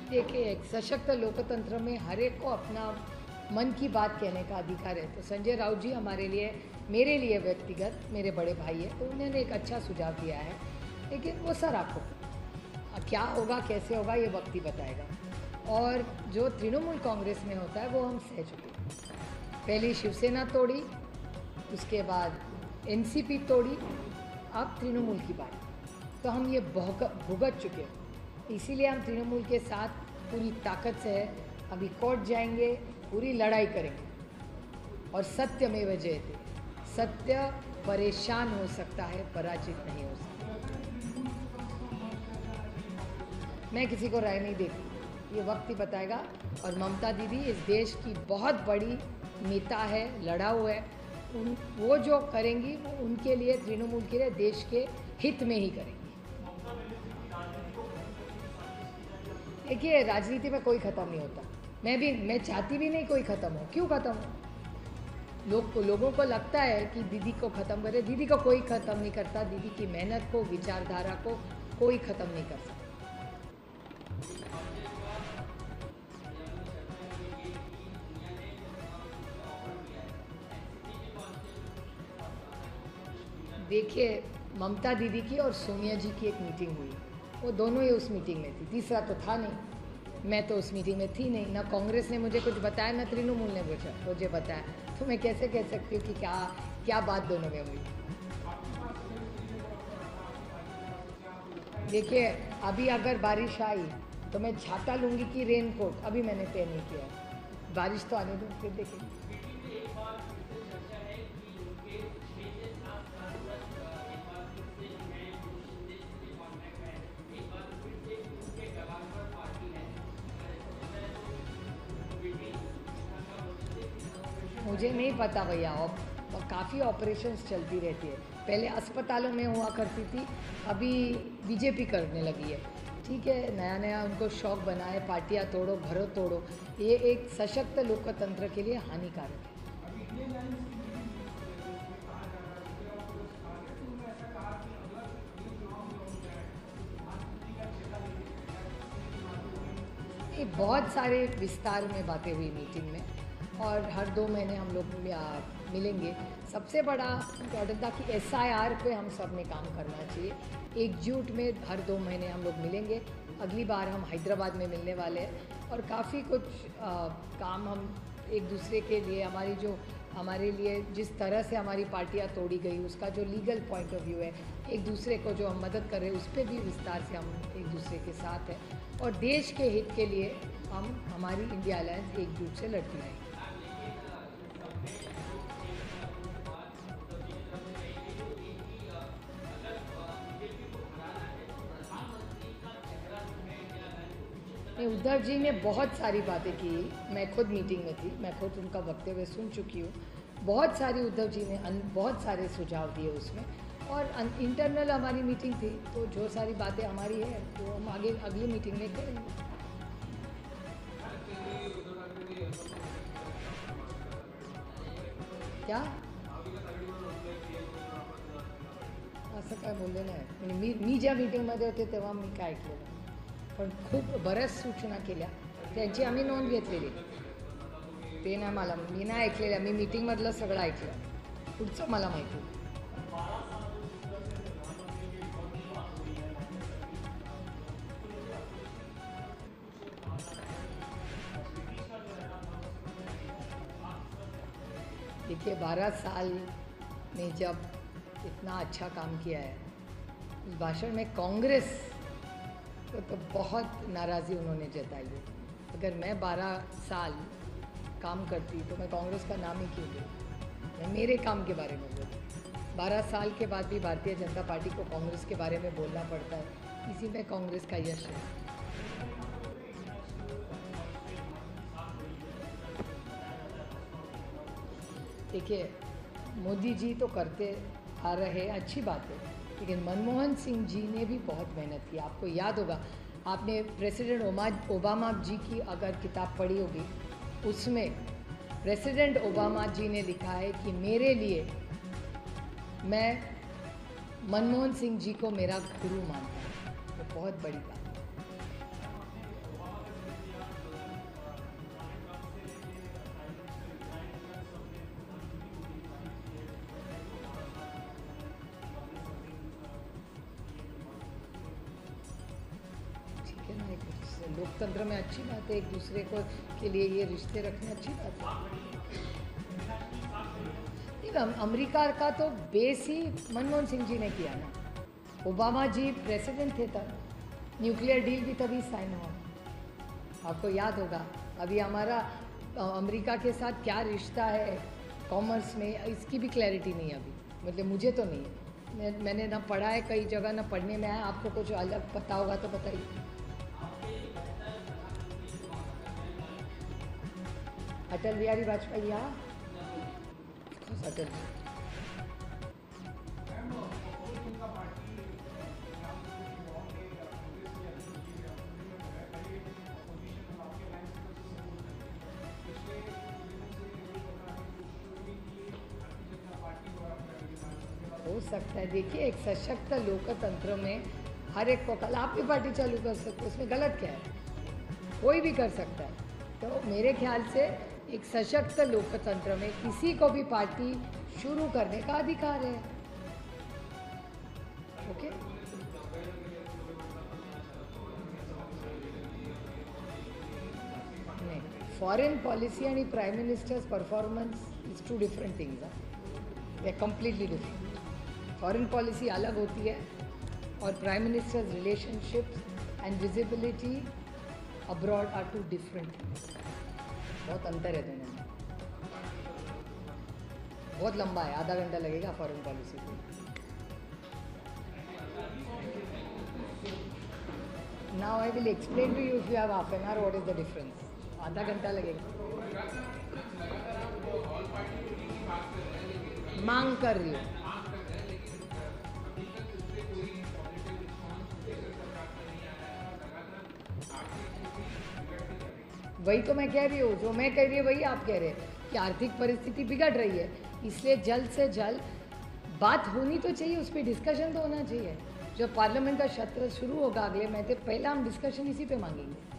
देखिए, एक सशक्त लोकतंत्र में हर एक को अपना मन की बात कहने का अधिकार है। तो संजय राउत जी हमारे लिए, मेरे लिए व्यक्तिगत, मेरे बड़े भाई है, तो उन्होंने एक अच्छा सुझाव दिया है, लेकिन वो सर आपको क्या होगा कैसे होगा ये वक्त ही बताएगा। और जो तृणमूल कांग्रेस में होता है वो हम सह चुके हैं। पहले शिवसेना तोड़ी, उसके बाद एनसीपी तोड़ी, अब तृणमूल की बारी। तो हम ये भुगत चुके हैं, इसीलिए हम तृणमूल के साथ पूरी ताकत से है। अभी कोर्ट जाएंगे, पूरी लड़ाई करेंगे और सत्यमेव जयते। सत्य परेशान हो सकता है, पराजित नहीं हो सकता। मैं किसी को राय नहीं देती, ये वक्त ही बताएगा। और ममता दीदी इस देश की बहुत बड़ी नेता है, लड़ाऊ है। वो जो करेंगी वो उनके लिए, तृणमूल के लिए, देश के हित में ही करेंगी। देखिए, राजनीति में कोई ख़त्म नहीं होता। मैं चाहती भी नहीं कोई ख़त्म हो। क्यों ख़त्म हो? लोगों को लगता है कि दीदी को ख़त्म करे। दीदी को कोई ख़त्म नहीं करता। दीदी की मेहनत को, विचारधारा को कोई ख़त्म नहीं कर सकता। देखिए, ममता दीदी की और सोनिया जी की एक मीटिंग हुई, वो दोनों ही उस मीटिंग में थी, तीसरा तो था नहीं। मैं तो उस मीटिंग में थी नहीं, ना कांग्रेस ने मुझे कुछ बताया, ना तृणमूल ने मुझे बताया। तो मैं कैसे कह सकती हूँ कि क्या क्या बात दोनों में हुई। देखिए, अभी अगर बारिश आई तो मैं छाता लूँगी कि रेनकोट, अभी मैंने तय नहीं किया है। बारिश तो आने दो, फिर देखेंगे। मुझे नहीं पता भैया, काफ़ी ऑपरेशंस चलती रहती है। पहले अस्पतालों में हुआ करती थी, अभी बीजेपी करने लगी है। ठीक है, नया नया उनको शौक बना है, पार्टियाँ तोड़ो, घरों तोड़ो। ये एक सशक्त लोकतंत्र के लिए हानिकारक है। ये बहुत सारे विस्तार में बातें हुई मीटिंग में, और हर 2 महीने हम लोग मिलेंगे। सबसे बड़ा इम्पॉर्टेंट था कि SIR पे हम सब ने काम करना चाहिए। एकजुट में हर 2 महीने हम लोग मिलेंगे। अगली बार हम हैदराबाद में मिलने वाले हैं, और काफ़ी कुछ काम हम एक दूसरे के लिए, हमारे लिए जिस तरह से हमारी पार्टियां तोड़ी गई, उसका जो लीगल पॉइंट ऑफ व्यू है, एक दूसरे को जो हम मदद कर रहे हैं, उस पर भी विस्तार से हम एक दूसरे के साथ हैं। और देश के हित के लिए हमारी इंडिया अलायंस एकजुट से लड़ती रहेगी। उद्धव जी ने बहुत सारी बातें की। मैं खुद मीटिंग में थी, मैं खुद उनका वक्तव्य सुन चुकी हूँ। बहुत सारी उद्धव जी ने बहुत सारे सुझाव दिए उसमें, और इंटरनल हमारी मीटिंग थी, तो जो सारी बातें हमारी है वो हम आगे अगली मीटिंग में करेंगे। क्या असं काय बोलले नाही, म्हणजे मी ज्या मीटिंगमध्ये होते तेव्हा मी काय ऐकलेलं, पण खूप बऱ्याच सूचना केल्या, त्यांची आम्ही नोंद घेतलेली। ते नाही, मी नाही ऐकलेल्या, मी मीटिंगमधलं सगळं ऐकलं, पुढचं मला माहिती। देखिए, 12 साल में जब इतना अच्छा काम किया है, उस भाषण में कांग्रेस तो बहुत नाराज़ी उन्होंने जताई है। अगर मैं 12 साल काम करती तो मैं कांग्रेस का नाम ही क्यों लूँ? मैं मेरे काम के बारे में बोलूँ। 12 साल के बाद भी भारतीय जनता पार्टी को कांग्रेस के बारे में बोलना पड़ता है, इसी में कांग्रेस का यश है। देखिए, मोदी जी तो करते आ रहे, अच्छी बात है, लेकिन मनमोहन सिंह जी ने भी बहुत मेहनत की। आपको याद होगा, आपने प्रेसिडेंट ओबामा जी की अगर किताब पढ़ी होगी, उसमें प्रेसिडेंट ओबामा जी ने लिखा है कि मेरे लिए, मैं मनमोहन सिंह जी को मेरा गुरु मानता हूँ। तो बहुत बड़ी बात है। लोकतंत्र में अच्छी बात है, एक दूसरे को के लिए ये रिश्ते रखना अच्छी बात है। अमेरिका का तो बेस ही मनमोहन सिंह जी ने किया ना, ओबामा जी प्रेसिडेंट थे तब, न्यूक्लियर डील भी तभी साइन हुआ। आपको याद होगा, अभी हमारा अमेरिका के साथ क्या रिश्ता है कॉमर्स में, इसकी भी क्लैरिटी नहीं है अभी, मतलब मुझे तो नहीं है, मैंने ना पढ़ा है कई जगह, ना पढ़ने में आया। आपको कुछ अलग पता होगा तो बताइए। अटल बिहारी वाजपेयी, हाँ अटल जी। हो सकता है, देखिए एक सशक्त लोकतंत्र में हर एक को, कल आप भी पार्टी चालू कर सकते हो, उसमें गलत क्या है, कोई भी कर सकता है। तो मेरे ख्याल से एक सशक्त लोकतंत्र में किसी को भी पार्टी शुरू करने का अधिकार है। ओके, नहीं, फॉरेन पॉलिसी आणि prime minister's performance is two different things, they completely different. Foreign policy अलग होती है और prime minister's relationships and visibility abroad are two different. बहुत अंतर है दोनों में, बहुत लंबा है, आधा घंटा लगेगा फॉरेन पॉलिसी को। Now I will explain to you, if you have half an hour, what is the difference. आधा घंटा लगेगा। मांग कर रही हूँ, वही तो मैं कह रही हूँ, जो मैं कह रही हूँ वही आप कह रहे हैं कि आर्थिक परिस्थिति बिगड़ रही है, इसलिए जल्द से जल्द बात होनी तो चाहिए, उस पर डिस्कशन तो होना चाहिए। जब पार्लियामेंट का सत्र शुरू होगा अगले महीने, पहला हम डिस्कशन इसी पे मांगेंगे।